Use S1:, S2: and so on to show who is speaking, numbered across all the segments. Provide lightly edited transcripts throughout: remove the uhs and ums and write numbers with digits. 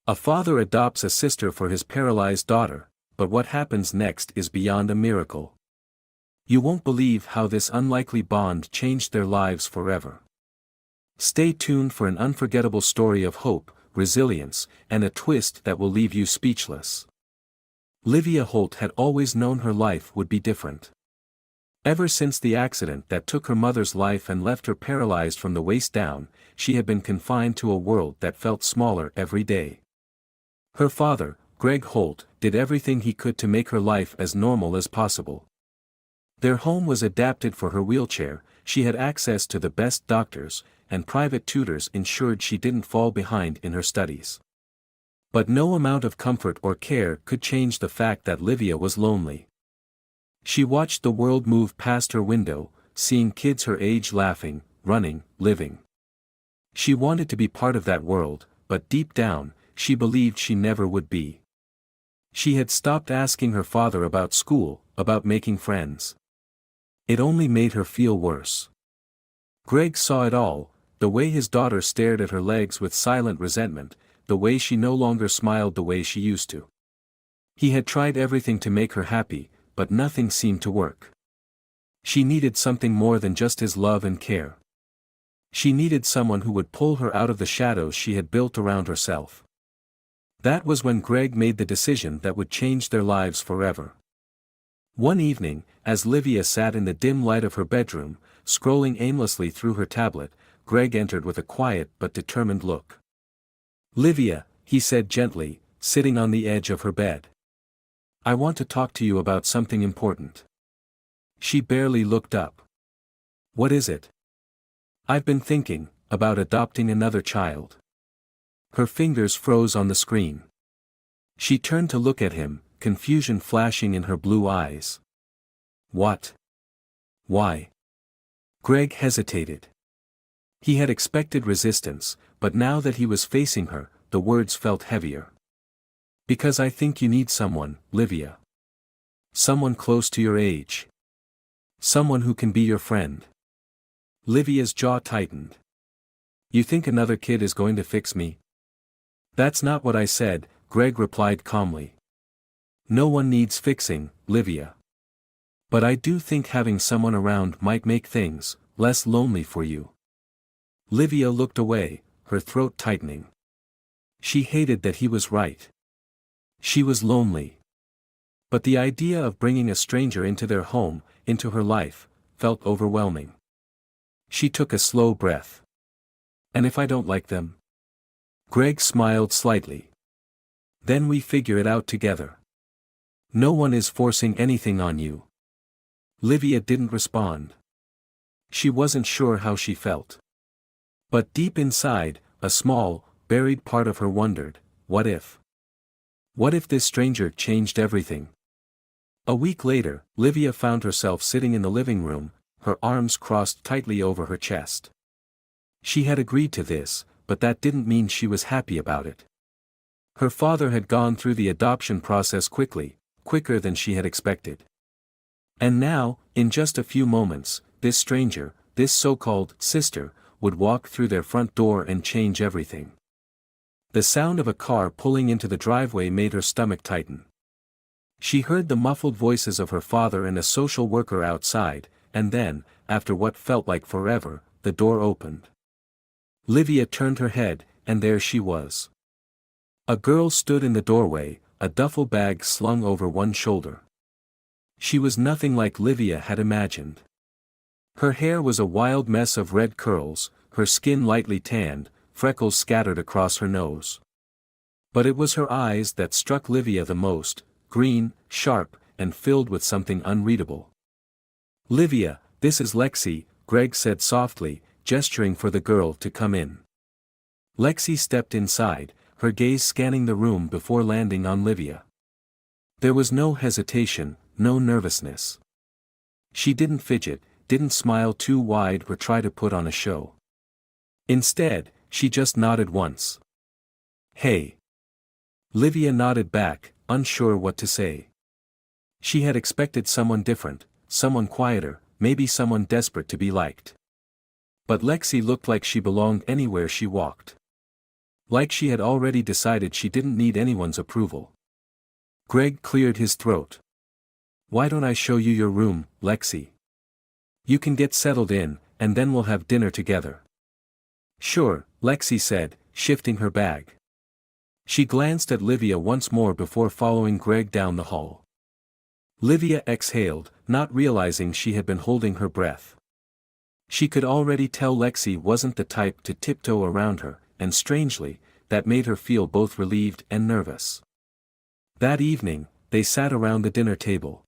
S1: A father adopts a sister for his paralyzed daughter, but what happens next is beyond a miracle. You won't believe how this unlikely bond changed their lives forever. Stay tuned for an unforgettable story of hope, resilience, and a twist that will leave you speechless. Livia Holt had always known her life would be different. Ever since the accident that took her mother's life and left her paralyzed from the waist down, she had been confined to a world that felt smaller every day. Her father, Greg Holt, did everything he could to make her life as normal as possible. Their home was adapted for her wheelchair, she had access to the best doctors, and private tutors ensured she didn't fall behind in her studies. But no amount of comfort or care could change the fact that Livia was lonely. She watched the world move past her window, seeing kids her age laughing, running, living. She wanted to be part of that world, but deep down, she believed she never would be. She had stopped asking her father about school, about making friends. It only made her feel worse. Greg saw it all, the way his daughter stared at her legs with silent resentment, the way she no longer smiled the way she used to. He had tried everything to make her happy, but nothing seemed to work. She needed something more than just his love and care. She needed someone who would pull her out of the shadows she had built around herself. That was when Greg made the decision that would change their lives forever. One evening, as Livia sat in the dim light of her bedroom, scrolling aimlessly through her tablet, Greg entered with a quiet but determined look. "Livia," he said gently, sitting on the edge of her bed. "I want to talk to you about something important." She barely looked up. "What is it?" "I've been thinking about adopting another child." Her fingers froze on the screen. She turned to look at him, confusion flashing in her blue eyes. "What? Why?" Greg hesitated. He had expected resistance, but now that he was facing her, the words felt heavier. "Because I think you need someone, Livia. Someone close to your age. Someone who can be your friend." Livia's jaw tightened. "You think another kid is going to fix me?" "That's not what I said," Greg replied calmly. "No one needs fixing, Livia. But I do think having someone around might make things less lonely for you." Livia looked away, her throat tightening. She hated that he was right. She was lonely. But the idea of bringing a stranger into their home, into her life, felt overwhelming. She took a slow breath. "And if I don't like them?" Greg smiled slightly. "Then we figure it out together. No one is forcing anything on you." Livia didn't respond. She wasn't sure how she felt. But deep inside, a small, buried part of her wondered, what if? What if this stranger changed everything? A week later, Livia found herself sitting in the living room, her arms crossed tightly over her chest. She had agreed to this, but that didn't mean she was happy about it. Her father had gone through the adoption process quickly, quicker than she had expected. And now, in just a few moments, this stranger, this so-called sister, would walk through their front door and change everything. The sound of a car pulling into the driveway made her stomach tighten. She heard the muffled voices of her father and a social worker outside, and then, after what felt like forever, the door opened. Livia turned her head, and there she was. A girl stood in the doorway, a duffel bag slung over one shoulder. She was nothing like Livia had imagined. Her hair was a wild mess of red curls, her skin lightly tanned, freckles scattered across her nose. But it was her eyes that struck Livia the most, green, sharp, and filled with something unreadable. "Livia, this is Lexi," Greg said softly, gesturing for the girl to come in. Lexi stepped inside, her gaze scanning the room before landing on Livia. There was no hesitation, no nervousness. She didn't fidget, didn't smile too wide or try to put on a show. Instead, she just nodded once. "Hey." Livia nodded back, unsure what to say. She had expected someone different, someone quieter, maybe someone desperate to be liked. But Lexi looked like she belonged anywhere she walked. Like she had already decided she didn't need anyone's approval. Greg cleared his throat. "Why don't I show you your room, Lexi? You can get settled in, and then we'll have dinner together." "Sure," Lexi said, shifting her bag. She glanced at Livia once more before following Greg down the hall. Livia exhaled, not realizing she had been holding her breath. She could already tell Lexi wasn't the type to tiptoe around her, and strangely, that made her feel both relieved and nervous. That evening, they sat around the dinner table.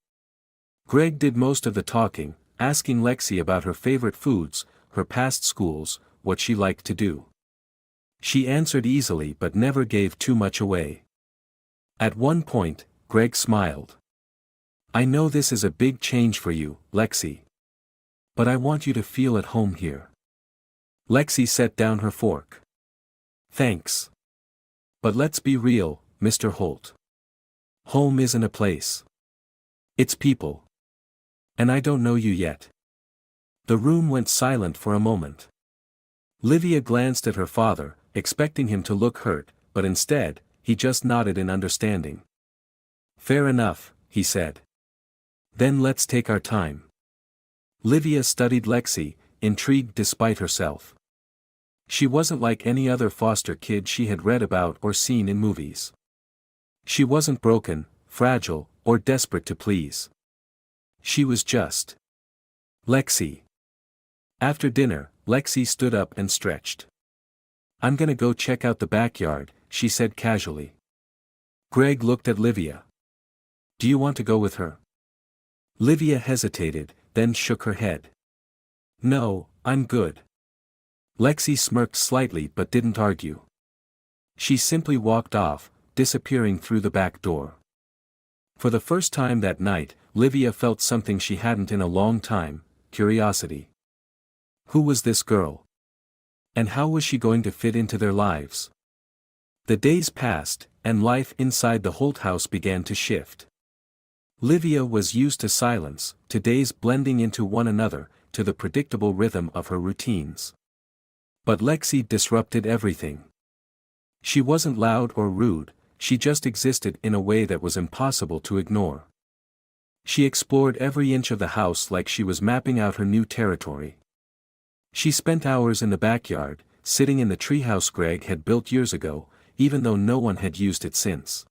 S1: Greg did most of the talking, asking Lexi about her favorite foods, her past schools, what she liked to do. She answered easily but never gave too much away. At one point, Greg smiled. "I know this is a big change for you, Lexi. But I want you to feel at home here." Lexi set down her fork. "Thanks. But let's be real, Mr. Holt. Home isn't a place. It's people. And I don't know you yet." The room went silent for a moment. Livia glanced at her father, expecting him to look hurt, but instead, he just nodded in understanding. "Fair enough," he said. "Then let's take our time." Livia studied Lexi, intrigued despite herself. She wasn't like any other foster kid she had read about or seen in movies. She wasn't broken, fragile, or desperate to please. She was just Lexi. After dinner, Lexi stood up and stretched. "I'm gonna go check out the backyard," she said casually. Greg looked at Livia. "Do you want to go with her?" Livia hesitated, then shook her head. "No, I'm good." Lexi smirked slightly but didn't argue. She simply walked off, disappearing through the back door. For the first time that night, Livia felt something she hadn't in a long time: curiosity. Who was this girl? And how was she going to fit into their lives? The days passed, and life inside the Holt house began to shift. Livia was used to silence, to days blending into one another, to the predictable rhythm of her routines. But Lexi disrupted everything. She wasn't loud or rude, she just existed in a way that was impossible to ignore. She explored every inch of the house like she was mapping out her new territory. She spent hours in the backyard, sitting in the treehouse Greg had built years ago, even though no one had used it since.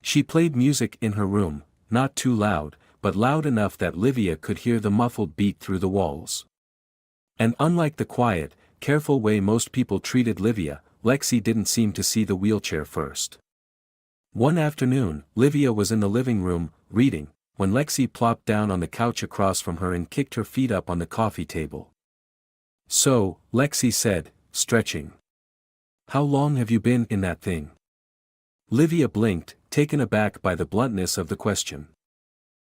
S1: She played music in her room, not too loud, but loud enough that Livia could hear the muffled beat through the walls. And unlike the quiet, careful way most people treated Livia, Lexi didn't seem to see the wheelchair first. One afternoon, Livia was in the living room, reading, when Lexi plopped down on the couch across from her and kicked her feet up on the coffee table. "So," Lexi said, stretching. "How long have you been in that thing?" Livia blinked, taken aback by the bluntness of the question.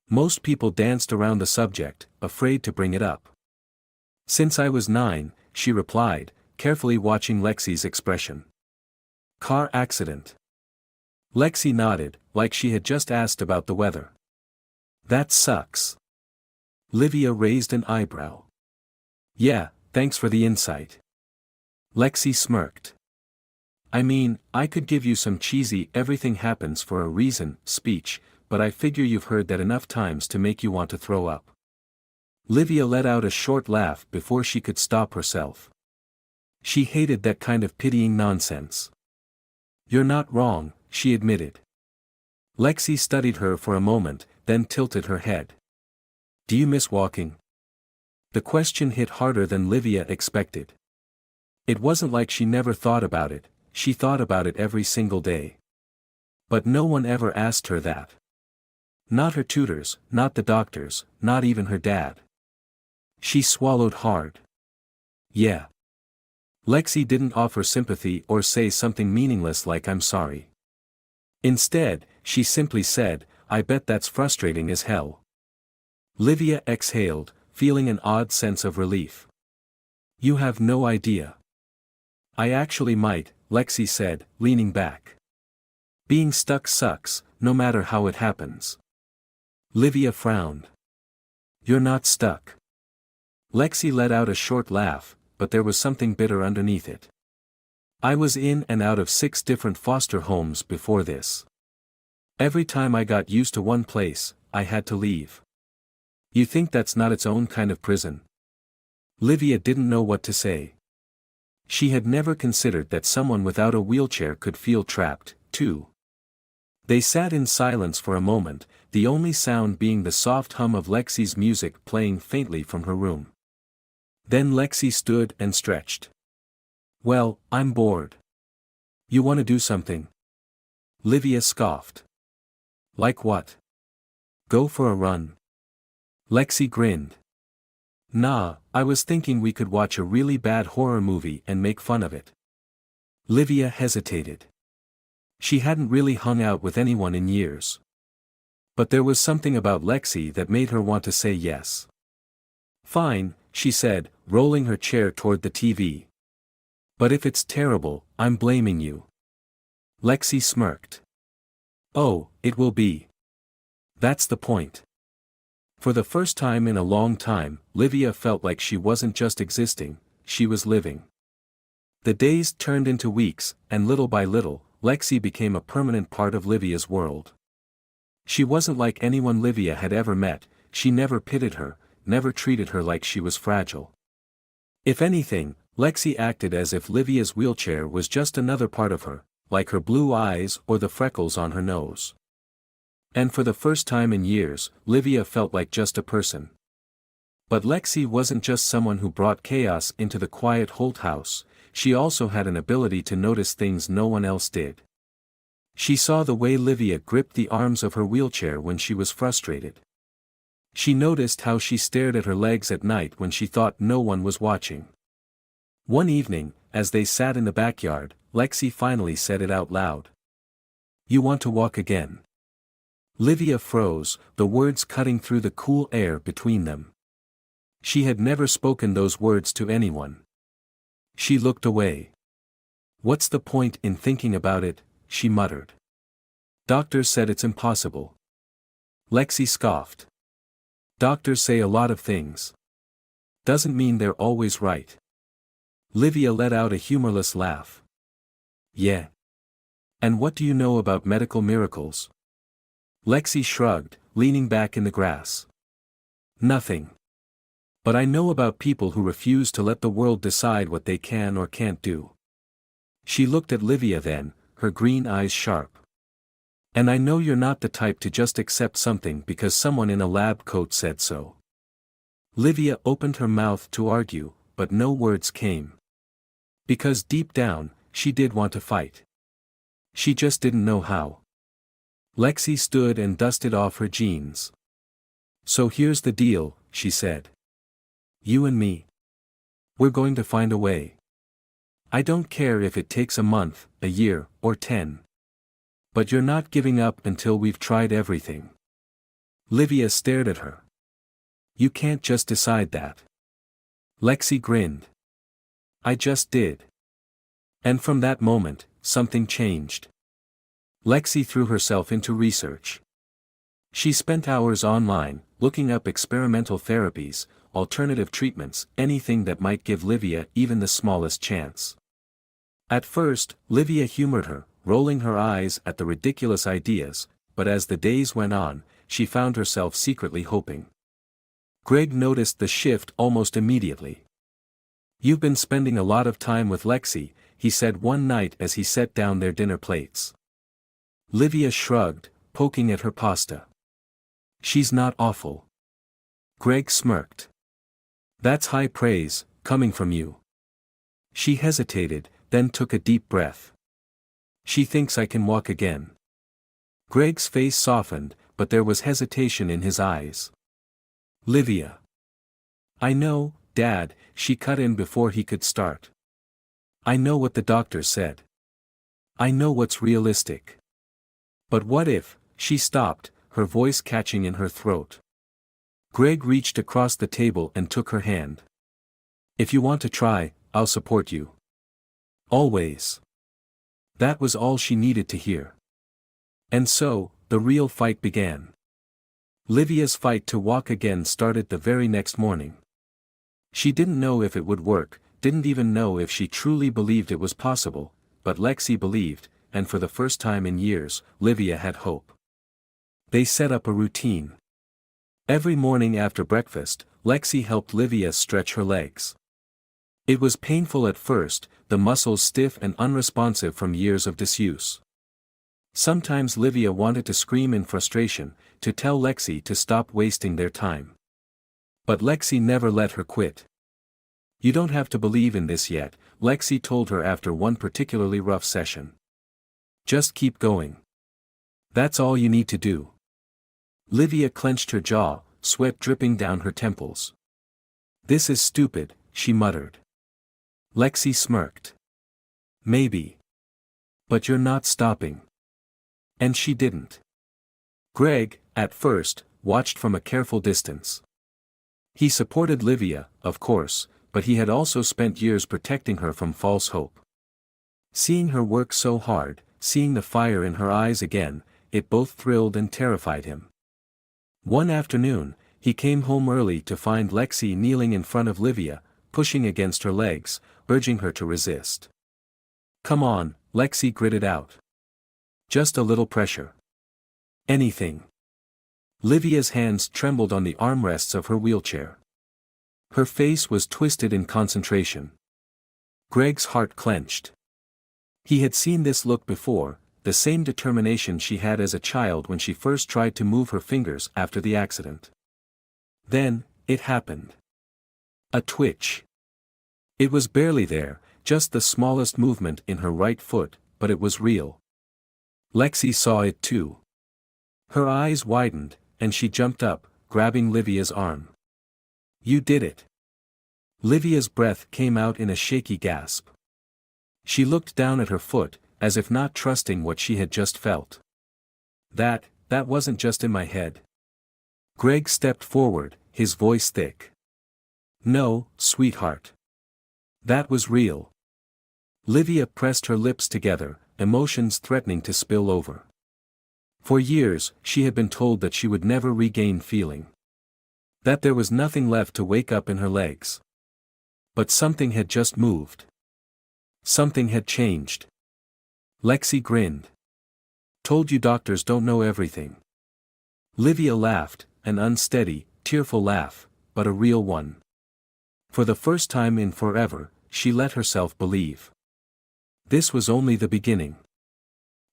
S1: Most people danced around the subject, afraid to bring it up. "Since I was 9, she replied, carefully watching Lexi's expression. "Car accident." Lexi nodded, like she had just asked about the weather. "That sucks." Livia raised an eyebrow. "Yeah, thanks for the insight." Lexi smirked. "I mean, I could give you some cheesy "everything happens for a reason" speech, but I figure you've heard that enough times to make you want to throw up." Livia let out a short laugh before she could stop herself. She hated that kind of pitying nonsense. "You're not wrong," she admitted. Lexi studied her for a moment, then tilted her head. "Do you miss walking?" The question hit harder than Livia expected. It wasn't like she never thought about it, she thought about it every single day. But no one ever asked her that. Not her tutors, not the doctors, not even her dad. She swallowed hard. "Yeah." Lexi didn't offer sympathy or say something meaningless like "I'm sorry." Instead, she simply said, "I bet that's frustrating as hell." Livia exhaled, feeling an odd sense of relief. "You have no idea." "I actually might," Lexi said, leaning back. "Being stuck sucks, no matter how it happens." Livia frowned. "You're not stuck." Lexi let out a short laugh, but there was something bitter underneath it. I was in and out of 6 different foster homes before this. Every time I got used to one place, I had to leave. You think that's not its own kind of prison? Livia didn't know what to say. She had never considered that someone without a wheelchair could feel trapped, too. They sat in silence for a moment, the only sound being the soft hum of Lexi's music playing faintly from her room. Then Lexi stood and stretched. "Well, I'm bored. You want to do something?" Livia scoffed. "Like what? Go for a run?" Lexi grinned. "Nah, I was thinking we could watch a really bad horror movie and make fun of it." Livia hesitated. She hadn't really hung out with anyone in years. But there was something about Lexi that made her want to say yes. "Fine," she said, rolling her chair toward the TV. "But if it's terrible, I'm blaming you." Lexi smirked. "Oh, it will be. That's the point." For the first time in a long time, Livia felt like she wasn't just existing, she was living. The days turned into weeks, and little by little, Lexi became a permanent part of Livia's world. She wasn't like anyone Livia had ever met, she never pitied her, never treated her like she was fragile. If anything, Lexi acted as if Livia's wheelchair was just another part of her, like her blue eyes or the freckles on her nose. And for the first time in years, Livia felt like just a person. But Lexi wasn't just someone who brought chaos into the quiet Holt house, she also had an ability to notice things no one else did. She saw the way Livia gripped the arms of her wheelchair when she was frustrated. She noticed how she stared at her legs at night when she thought no one was watching. One evening, as they sat in the backyard, Lexi finally said it out loud. "You want to walk again?" Livia froze, the words cutting through the cool air between them. She had never spoken those words to anyone. She looked away. "What's the point in thinking about it?" she muttered. "Doctors said it's impossible." Lexi scoffed. "Doctors say a lot of things. Doesn't mean they're always right." Livia let out a humorless laugh. "Yeah. And what do you know about medical miracles?" Lexi shrugged, leaning back in the grass. "Nothing. But I know about people who refuse to let the world decide what they can or can't do." She looked at Livia then, her green eyes sharp. "And I know you're not the type to just accept something because someone in a lab coat said so." Livia opened her mouth to argue, but no words came. Because deep down, she did want to fight. She just didn't know how. Lexi stood and dusted off her jeans. "So here's the deal," she said. "You and me. We're going to find a way. I don't care if it takes a month, a year, or 10. But you're not giving up until we've tried everything." Livia stared at her. "You can't just decide that." Lexi grinned. "I just did." And from that moment, something changed. Lexi threw herself into research. She spent hours online, looking up experimental therapies, alternative treatments, anything that might give Livia even the smallest chance. At first, Livia humored her, rolling her eyes at the ridiculous ideas, but as the days went on, she found herself secretly hoping. Greg noticed the shift almost immediately. "You've been spending a lot of time with Lexi," he said one night as he set down their dinner plates. Livia shrugged, poking at her pasta. "She's not awful." Greg smirked. "That's high praise, coming from you." She hesitated, then took a deep breath. "She thinks I can walk again." Greg's face softened, but there was hesitation in his eyes. "Livia." "I know, Dad," she cut in before he could start. "I know what the doctor said. I know what's realistic. But what if," she stopped, her voice catching in her throat. Greg reached across the table and took her hand. "If you want to try, I'll support you. Always." That was all she needed to hear. And so, the real fight began. Livia's fight to walk again started the very next morning. She didn't know if it would work, didn't even know if she truly believed it was possible, but Lexi believed, and for the first time in years, Livia had hope. They set up a routine. Every morning after breakfast, Lexi helped Livia stretch her legs. It was painful at first, the muscles stiff and unresponsive from years of disuse. Sometimes Livia wanted to scream in frustration, to tell Lexi to stop wasting their time. But Lexi never let her quit. "You don't have to believe in this yet," Lexi told her after one particularly rough session. "Just keep going. That's all you need to do." Livia clenched her jaw, sweat dripping down her temples. "This is stupid," she muttered. Lexi smirked. "Maybe. But you're not stopping." And she didn't. Greg, at first, watched from a careful distance. He supported Livia, of course, but he had also spent years protecting her from false hope. Seeing her work so hard, seeing the fire in her eyes again, it both thrilled and terrified him. One afternoon, he came home early to find Lexi kneeling in front of Livia, pushing against her legs, urging her to resist. "Come on," Lexi gritted out. "Just a little pressure. Anything." Livia's hands trembled on the armrests of her wheelchair. Her face was twisted in concentration. Greg's heart clenched. He had seen this look before, the same determination she had as a child when she first tried to move her fingers after the accident. Then, it happened. A twitch. It was barely there, just the smallest movement in her right foot, but it was real. Lexi saw it too. Her eyes widened, and she jumped up, grabbing Livia's arm. "You did it." Livia's breath came out in a shaky gasp. She looked down at her foot, as if not trusting what she had just felt. That wasn't just in my head." Greg stepped forward, his voice thick. "No, sweetheart. That was real." Livia pressed her lips together, emotions threatening to spill over. For years, she had been told that she would never regain feeling. That there was nothing left to wake up in her legs. But something had just moved. Something had changed. Lexi grinned. "Told you doctors don't know everything." Livia laughed, an unsteady, tearful laugh, but a real one. For the first time in forever, she let herself believe. This was only the beginning.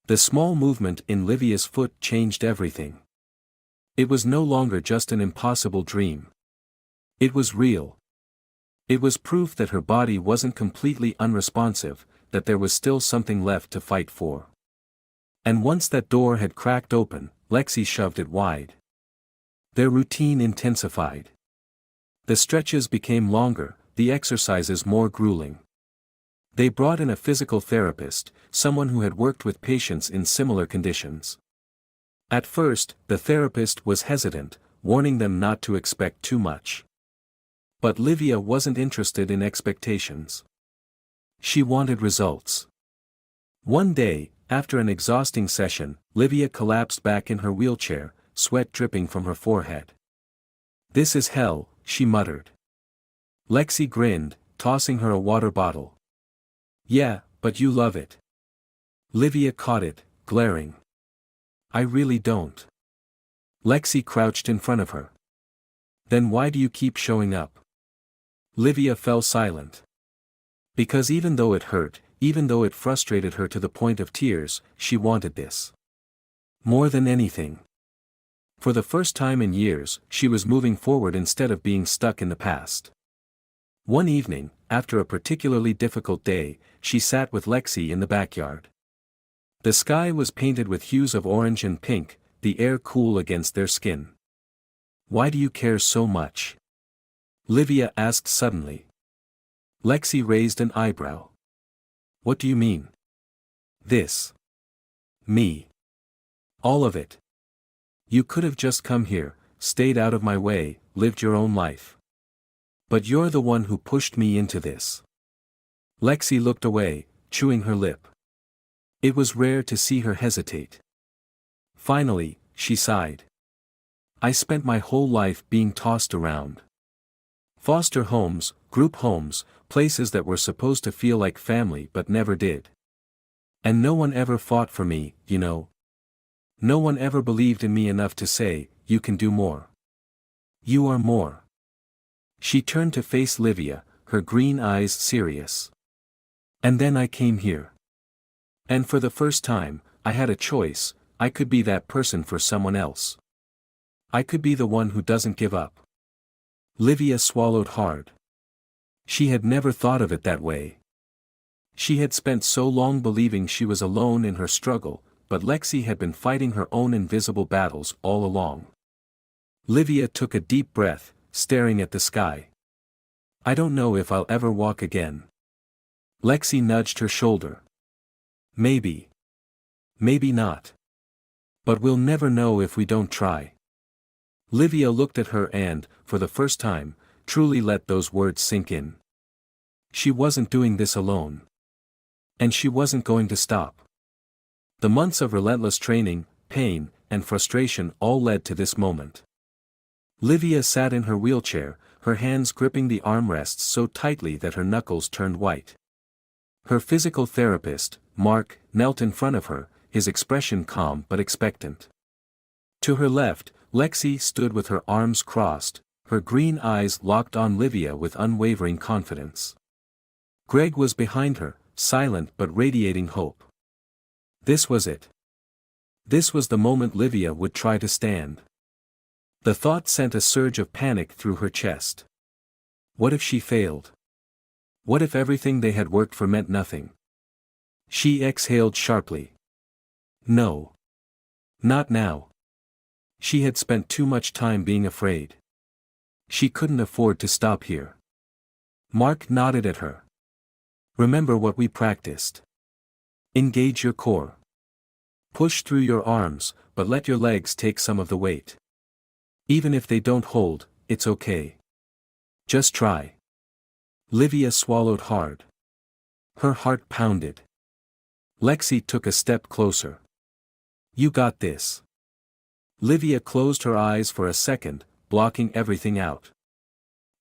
S1: The small movement in Livia's foot changed everything. It was no longer just an impossible dream. It was real. It was proof that her body wasn't completely unresponsive, that there was still something left to fight for. And once that door had cracked open, Lexi shoved it wide. Their routine intensified. The stretches became longer, the exercises more grueling. They brought in a physical therapist, someone who had worked with patients in similar conditions. At first, the therapist was hesitant, warning them not to expect too much. But Livia wasn't interested in expectations. She wanted results. One day, after an exhausting session, Livia collapsed back in her wheelchair, sweat dripping from her forehead. "This is hell," she muttered. Lexi grinned, tossing her a water bottle. "Yeah, but you love it." Livia caught it, glaring. "I really don't." Lexi crouched in front of her. "Then why do you keep showing up?" Livia fell silent. Because even though it hurt, even though it frustrated her to the point of tears, she wanted this. More than anything. For the first time in years, she was moving forward instead of being stuck in the past. One evening, after a particularly difficult day, she sat with Lexi in the backyard. The sky was painted with hues of orange and pink, the air cool against their skin. "Why do you care so much?" Livia asked suddenly. Lexi raised an eyebrow. "What do you mean?" "This. Me. All of it. You could have just come here, stayed out of my way, lived your own life. But you're the one who pushed me into this." Lexi looked away, chewing her lip. It was rare to see her hesitate. Finally, she sighed. "I spent my whole life being tossed around. Foster homes, group homes, places that were supposed to feel like family but never did. And no one ever fought for me, you know. No one ever believed in me enough to say, you can do more. You are more. She turned to face Livia, her green eyes serious. And then I came here. And for the first time, I had a choice. I could be that person for someone else. I could be the one who doesn't give up. Livia swallowed hard. She had never thought of it that way. She had spent so long believing she was alone in her struggle, but Lexi had been fighting her own invisible battles all along. Livia took a deep breath, staring at the sky. I don't know if I'll ever walk again. Lexi nudged her shoulder. Maybe. Maybe not. But we'll never know if we don't try. Livia looked at her and, for the first time, truly let those words sink in. She wasn't doing this alone. And she wasn't going to stop. The months of relentless training, pain, and frustration all led to this moment. Livia sat in her wheelchair, her hands gripping the armrests so tightly that her knuckles turned white. Her physical therapist, Mark, knelt in front of her, his expression calm but expectant. To her left, Lexi stood with her arms crossed, her green eyes locked on Livia with unwavering confidence. Greg was behind her, silent but radiating hope. This was it. This was the moment Livia would try to stand. The thought sent a surge of panic through her chest. What if she failed? What if everything they had worked for meant nothing? She exhaled sharply. No. Not now. She had spent too much time being afraid. She couldn't afford to stop here. Mark nodded at her. Remember what we practiced. Engage your core. Push through your arms, but let your legs take some of the weight. Even if they don't hold, it's okay. Just try. Livia swallowed hard. Her heart pounded. Lexi took a step closer. You got this. Livia closed her eyes for a second, blocking everything out.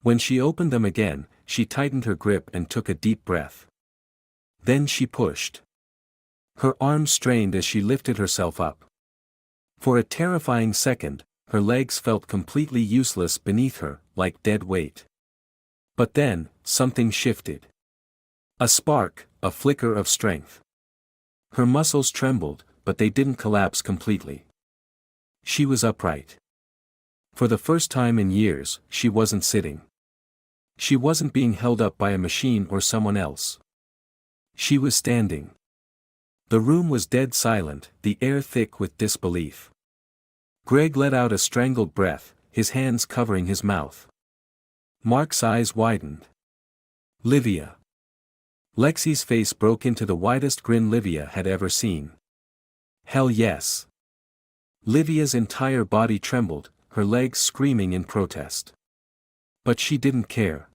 S1: When she opened them again, she tightened her grip and took a deep breath. Then she pushed. Her arms strained as she lifted herself up. For a terrifying second, her legs felt completely useless beneath her, like dead weight. But then, something shifted. A spark, a flicker of strength. Her muscles trembled, but they didn't collapse completely. She was upright. For the first time in years, she wasn't sitting. She wasn't being held up by a machine or someone else. She was standing. The room was dead silent, the air thick with disbelief. Greg let out a strangled breath, his hands covering his mouth. Mark's eyes widened. Livia. Lexi's face broke into the widest grin Livia had ever seen. Hell yes. Livia's entire body trembled, her legs screaming in protest. But she didn't care.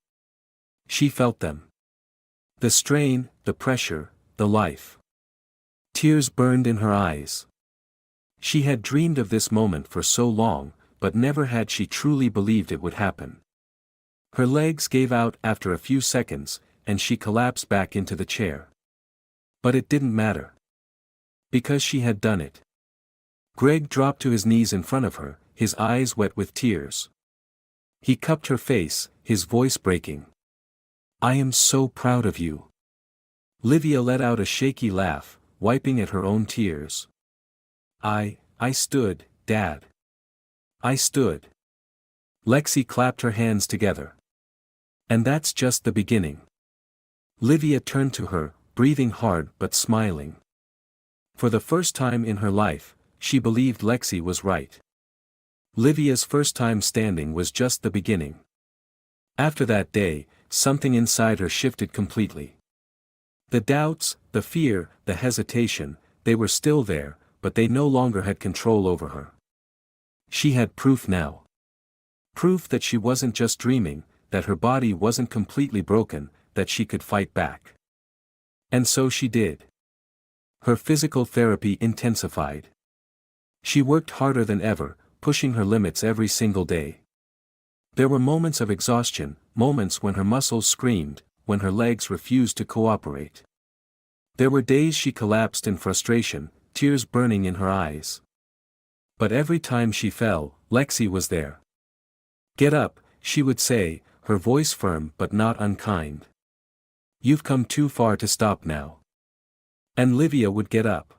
S1: She felt them. The strain, the pressure, the life. Tears burned in her eyes. She had dreamed of this moment for so long, but never had she truly believed it would happen. Her legs gave out after a few seconds, and she collapsed back into the chair. But it didn't matter. Because she had done it. Greg dropped to his knees in front of her, his eyes wet with tears. He cupped her face, his voice breaking. I am so proud of you. Livia let out a shaky laugh, wiping at her own tears. I stood, Dad. I stood. Lexi clapped her hands together. And that's just the beginning. Livia turned to her, breathing hard but smiling. For the first time in her life, she believed Lexi was right. Livia's first time standing was just the beginning. After that day, something inside her shifted completely. The doubts, the fear, the hesitation, they were still there, but they no longer had control over her. She had proof now. Proof that she wasn't just dreaming, that her body wasn't completely broken, that she could fight back. And so she did. Her physical therapy intensified. She worked harder than ever, pushing her limits every single day. There were moments of exhaustion, moments when her muscles screamed, when her legs refused to cooperate. There were days she collapsed in frustration, tears burning in her eyes. But every time she fell, Lexi was there. "Get up," she would say, her voice firm but not unkind. "You've come too far to stop now." And Livia would get up.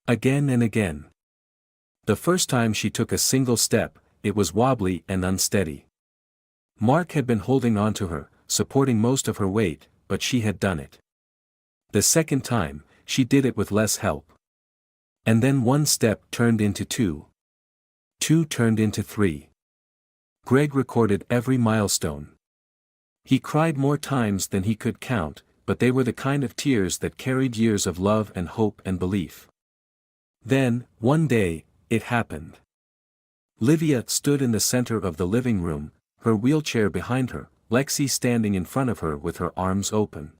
S1: Again and again. The first time she took a single step, it was wobbly and unsteady. Mark had been holding on to her, supporting most of her weight, but she had done it. The second time, she did it with less help. And then one step turned into two. Two turned into three. Greg recorded every milestone. He cried more times than he could count, but they were the kind of tears that carried years of love and hope and belief. Then, one day, it happened. Livia stood in the center of the living room, her wheelchair behind her, Lexi standing in front of her with her arms open.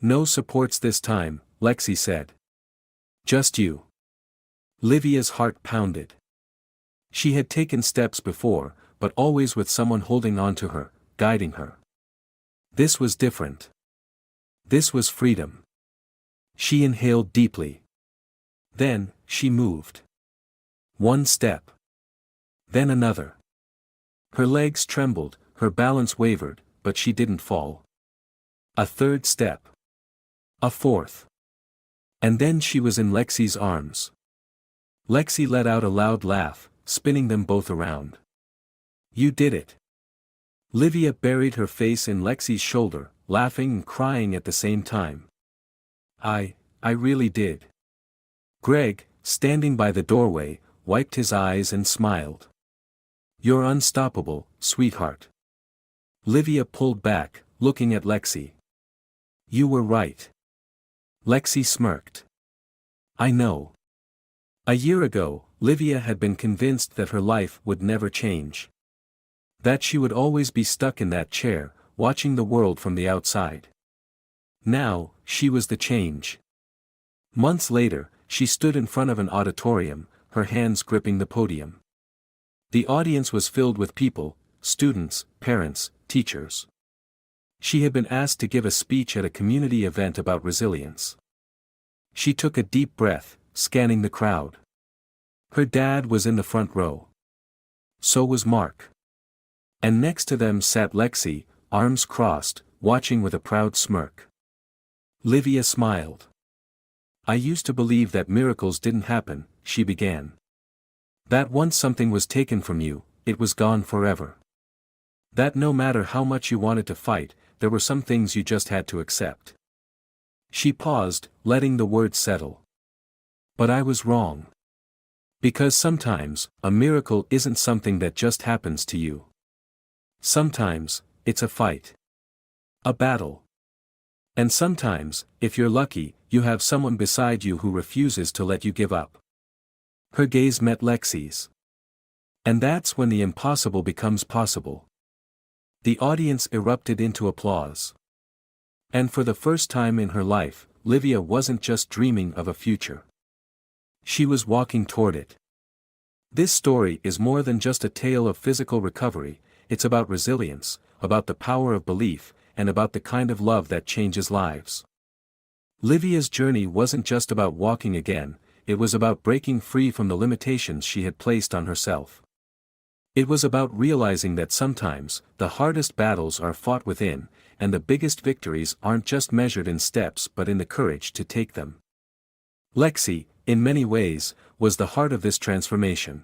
S1: "No supports this time," Lexi said. "Just you." Livia's heart pounded. She had taken steps before, but always with someone holding on to her, guiding her. This was different. This was freedom. She inhaled deeply. Then, she moved. One step. Then another. Her legs trembled, her balance wavered, but she didn't fall. A third step. A fourth. And then she was in Lexi's arms. Lexi let out a loud laugh, spinning them both around. "You did it." Livia buried her face in Lexi's shoulder, laughing and crying at the same time. I really did." Greg, standing by the doorway, wiped his eyes and smiled. "You're unstoppable, sweetheart." Livia pulled back, looking at Lexi. "You were right." Lexi smirked. "I know." A year ago, Livia had been convinced that her life would never change. That she would always be stuck in that chair, watching the world from the outside. Now, she was the change. Months later, she stood in front of an auditorium, her hands gripping the podium. The audience was filled with people, students, parents, teachers. She had been asked to give a speech at a community event about resilience. She took a deep breath, scanning the crowd. Her dad was in the front row. So was Mark. And next to them sat Lexi, arms crossed, watching with a proud smirk. Livia smiled. "I used to believe that miracles didn't happen," she began. "That once something was taken from you, it was gone forever. That no matter how much you wanted to fight, there were some things you just had to accept." She paused, letting the words settle. "But I was wrong. Because sometimes, a miracle isn't something that just happens to you. Sometimes, it's a fight. A battle. And sometimes, if you're lucky, you have someone beside you who refuses to let you give up." Her gaze met Lexi's. And that's when the impossible becomes possible. The audience erupted into applause. And for the first time in her life, Livia wasn't just dreaming of a future. She was walking toward it. This story is more than just a tale of physical recovery, it's about resilience, about the power of belief, and about the kind of love that changes lives. Livia's journey wasn't just about walking again, it was about breaking free from the limitations she had placed on herself. It was about realizing that sometimes, the hardest battles are fought within, and the biggest victories aren't just measured in steps but in the courage to take them. Lexi, in many ways, was the heart of this transformation.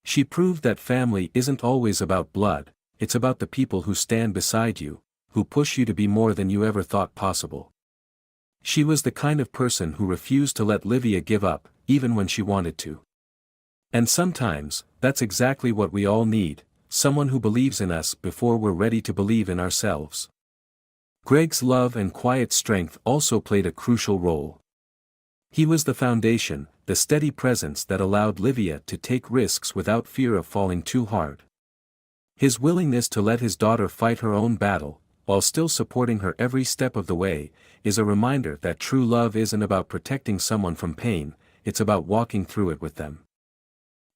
S1: She proved that family isn't always about blood, it's about the people who stand beside you, who push you to be more than you ever thought possible. She was the kind of person who refused to let Livia give up, even when she wanted to. And sometimes, that's exactly what we all need, someone who believes in us before we're ready to believe in ourselves. Greg's love and quiet strength also played a crucial role. He was the foundation, the steady presence that allowed Livia to take risks without fear of falling too hard. His willingness to let his daughter fight her own battle, while still supporting her every step of the way, is a reminder that true love isn't about protecting someone from pain, it's about walking through it with them.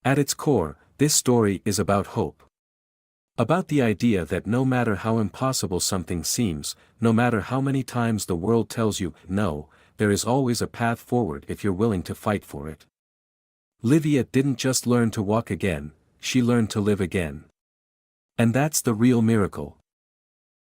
S1: At its core, this story is about hope. About the idea that no matter how impossible something seems, no matter how many times the world tells you no, there is always a path forward if you're willing to fight for it. Livia didn't just learn to walk again, she learned to live again. And that's the real miracle.